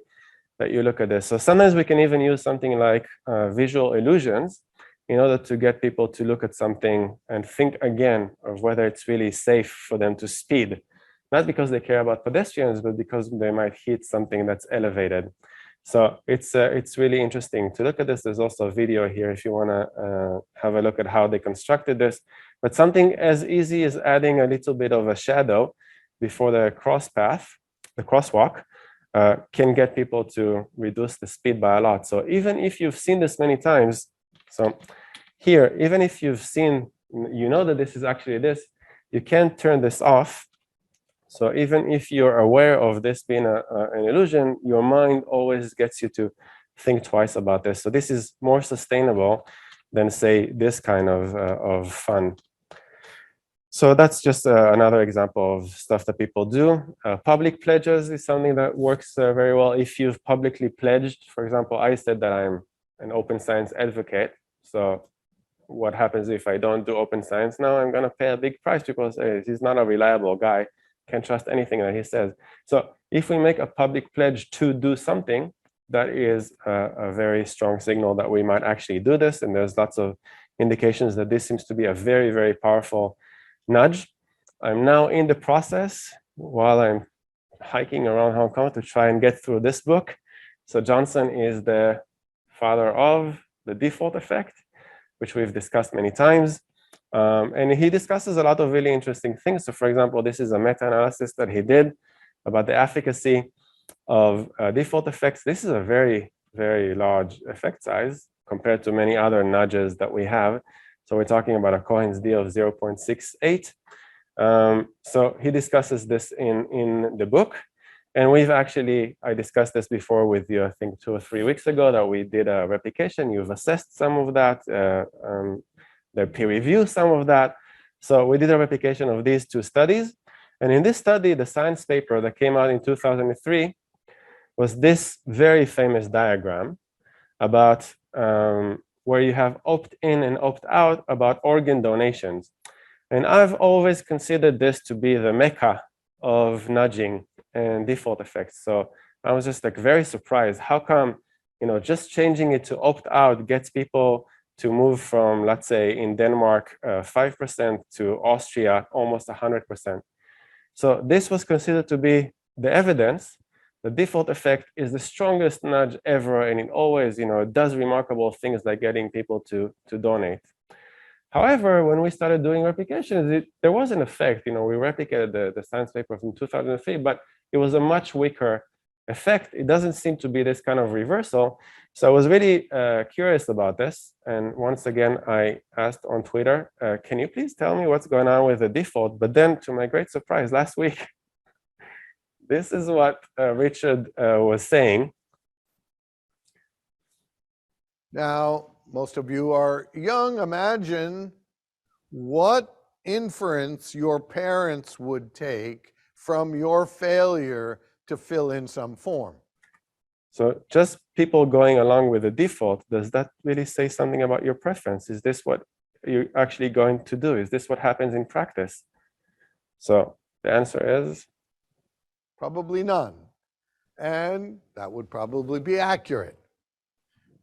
A: that you look at this. So sometimes we can even use something like visual illusions in order to get people to look at something and think again of whether it's really safe for them to speed. Not because they care about pedestrians, but because they might hit something that's elevated. So it's really interesting to look at this. There's also a video here if you want to have a look at how they constructed this. But something as easy as adding a little bit of a shadow before the crosswalk, can get people to reduce the speed by a lot. So even if you've seen this many times, so here, even if you've seen, you know that this is actually this, you can't turn this off. So even if you're aware of this being an illusion, your mind always gets you to think twice about this. So this is more sustainable than, say, this kind of fun. So that's just another example of stuff that people do. Public pledges is something that works very well. If you've publicly pledged, for example, I said that I'm an open science advocate. So what happens if I don't do open science now? I'm going to pay a big price because he's not a reliable guy. Can't trust anything that he says. So if we make a public pledge to do something, that is a very strong signal that we might actually do this. And there's lots of indications that this seems to be a very, very powerful nudge. I'm now in the process while I'm hiking around Hong Kong to try and get through this book. So Johnson is the father of the default effect, which we've discussed many times. And he discusses a lot of really interesting things. So for example, this is a meta-analysis that he did about the efficacy of default effects. This is a very, very large effect size compared to many other nudges that we have. So we're talking about a Cohen's d of 0.68. So he discusses this in the book. And we've actually, I discussed this before with you, I think 2 or 3 weeks ago, that we did a replication. You've assessed some of that, the peer review some of that. So we did a replication of these 2 studies. And in this study, the science paper that came out in 2003 was this very famous diagram about where you have opt-in and opt-out about organ donations. And I've always considered this to be the mecca of nudging and default effects. So I was just like very surprised. How come, just changing it to opt-out gets people to move from, let's say, in Denmark, 5% to Austria, almost 100%. So this was considered to be the evidence. The default effect is the strongest nudge ever, and it always, does remarkable things like getting people to donate. However, when we started doing replications, there was an effect. We replicated the science paper from 2003, but it was a much weaker effect. It doesn't seem to be this kind of reversal. So I was really curious about this. And once again, I asked on Twitter, can you please tell me what's going on with the default? But then, to my great surprise, last week, this is what Richard was saying.
E: Now, most of you are young. Imagine what inference your parents would take from your failure to fill in some form.
A: So just people going along with the default, does that really say something about your preference? Is this what you're actually going to do? Is this what happens in practice? So the answer is?
E: Probably none. And that would probably be accurate,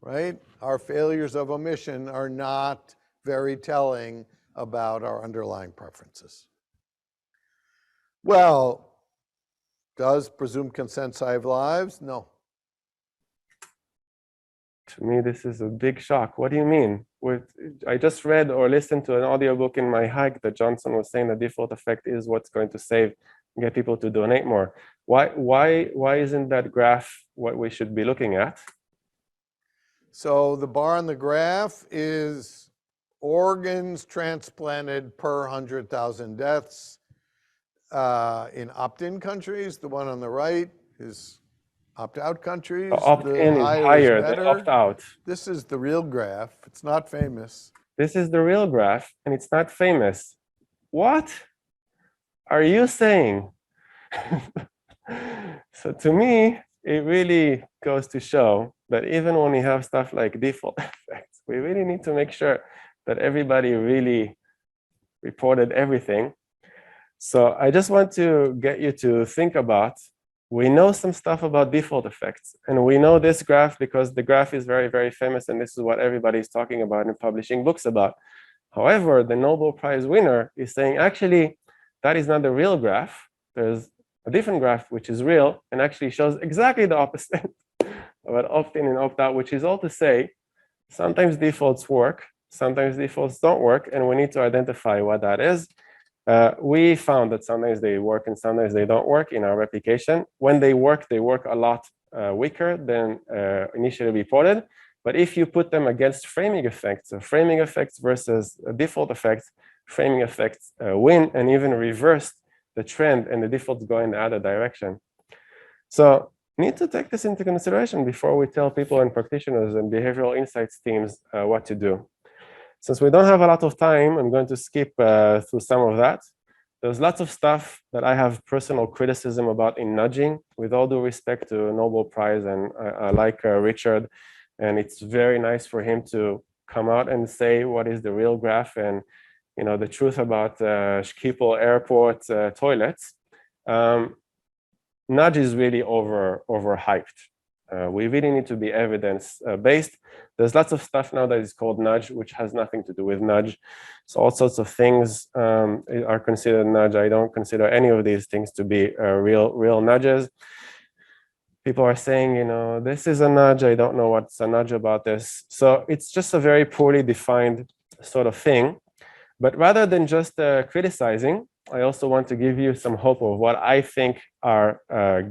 E: right? Our failures of omission are not very telling about our underlying preferences. Well, does presumed consent save lives? No.
A: To me, this is a big shock. What do you mean? I just read or listened to an audiobook in my hike that Johnson was saying the default effect is what's going to get people to donate more. Why isn't that graph what we should be looking at?
E: So the bar on the graph is organs transplanted per 100,000 deaths in opt-in countries. The one on the right is opt-out countries.
A: Opt-in is higher than opt-out.
E: This is the real graph. It's not famous.
A: This is the real graph, and it's not famous. What are you saying? So to me, it really goes to show that even when we have stuff like default effects, we really need to make sure that everybody really reported everything. So I just want to get you to think about, we know some stuff about default effects, and we know this graph because the graph is very, very famous, and this is what everybody is talking about and publishing books about. However, the Nobel Prize winner is saying, actually, that is not the real graph. There's a different graph which is real and actually shows exactly the opposite about opt-in and opt-out, which is all to say, sometimes defaults work, sometimes defaults don't work, and we need to identify what that is. We found that sometimes they work and sometimes they don't work in our replication. When they work a lot weaker than initially reported. But if you put them against framing effects, so framing effects versus default effects, framing effects win and even reverse the trend, and the defaults go in the other direction. So need to take this into consideration before we tell people and practitioners and behavioral insights teams what to do. Since we don't have a lot of time, I'm going to skip through some of that. There's lots of stuff that I have personal criticism about in nudging, with all due respect to Nobel Prize, and I like Richard, and it's very nice for him to come out and say what is the real graph and the truth about Schipol airport toilets. Nudge is really overhyped. We really need to be evidence-based. There's lots of stuff now that is called nudge, which has nothing to do with nudge. So all sorts of things are considered nudge. I don't consider any of these things to be real nudges. People are saying, this is a nudge. I don't know what's a nudge about this. So it's just a very poorly defined sort of thing. But rather than just criticizing, I also want to give you some hope of what I think are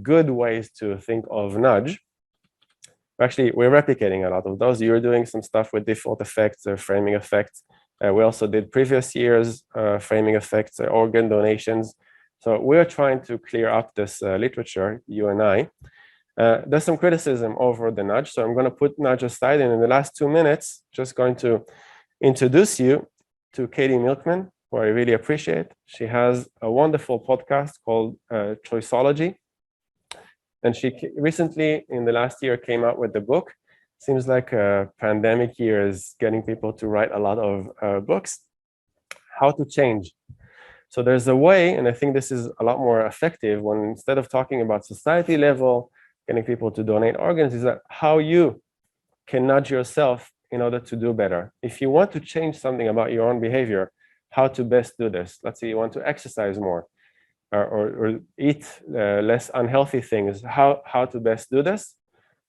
A: good ways to think of nudge. Actually, we're replicating a lot of those. You're doing some stuff with default effects or framing effects. We also did previous years framing effects, organ donations. So we're trying to clear up this literature, you and I. There's some criticism over the nudge, so I'm going to put nudge aside, and in the last 2 minutes, just going to introduce you to Katy Milkman, who I really appreciate. She has a wonderful podcast called Choiceology, and she recently, in the last year, came out with the book. Seems like a pandemic year is getting people to write a lot of books. How to change. So there's a way, and I think this is a lot more effective when instead of talking about society level, getting people to donate organs, is that how you can nudge yourself in order to do better. If you want to change something about your own behavior, how to best do this. Let's say you want to exercise more or eat less unhealthy things, how to best do this.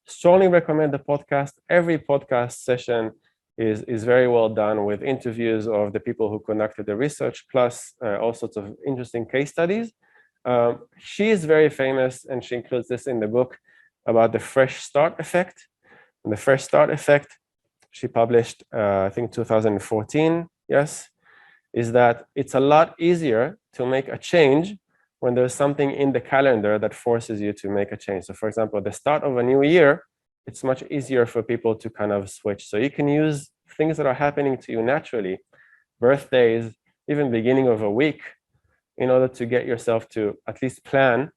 A: Strongly recommend the podcast. Every podcast session is very well done with interviews of the people who conducted the research, plus all sorts of interesting case studies. She is very famous, and she includes this in the book, about the fresh start effect. And the fresh start effect, she published, I think 2014, yes, is that it's a lot easier to make a change when there's something in the calendar that forces you to make a change. So for example, the start of a new year, it's much easier for people to kind of switch. So you can use things that are happening to you naturally, birthdays, even beginning of a week, in order to get yourself to at least plan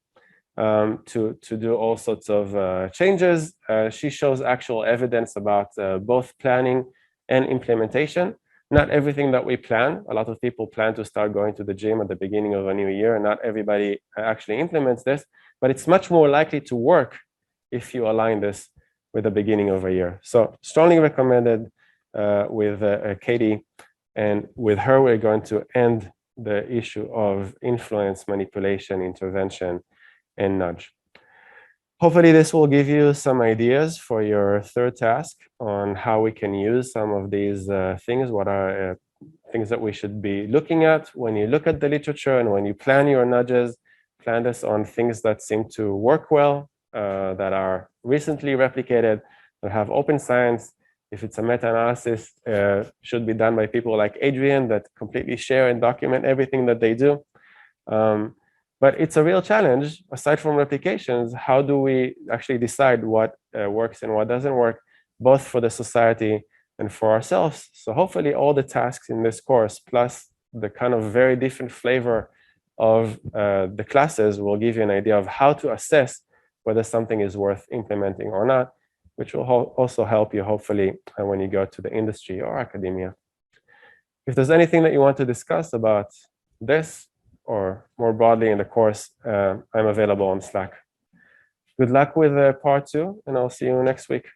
A: to do all sorts of changes. She shows actual evidence about both planning and implementation. Not everything that we plan, a lot of people plan to start going to the gym at the beginning of a new year, and not everybody actually implements this, but it's much more likely to work if you align this with the beginning of a year. So strongly recommended with Katy, and with her we're going to end the issue of influence, manipulation, intervention, and nudge. Hopefully this will give you some ideas for your third task on how we can use some of these things, what are things that we should be looking at when you look at the literature, and when you plan your nudges, plan this on things that seem to work well, that are recently replicated, that have open science. If it's a meta-analysis, should be done by people like Adrian that completely share and document everything that they do. But it's a real challenge. Aside from replications, how do we actually decide what works and what doesn't work, both for the society and for ourselves? So hopefully all the tasks in this course, plus the kind of very different flavor of the classes, will give you an idea of how to assess whether something is worth implementing or not, which will also help you, hopefully, when you go to the industry or academia. If there's anything that you want to discuss about this, or more broadly in the course, I'm available on Slack. Good luck with part 2, and I'll see you next week.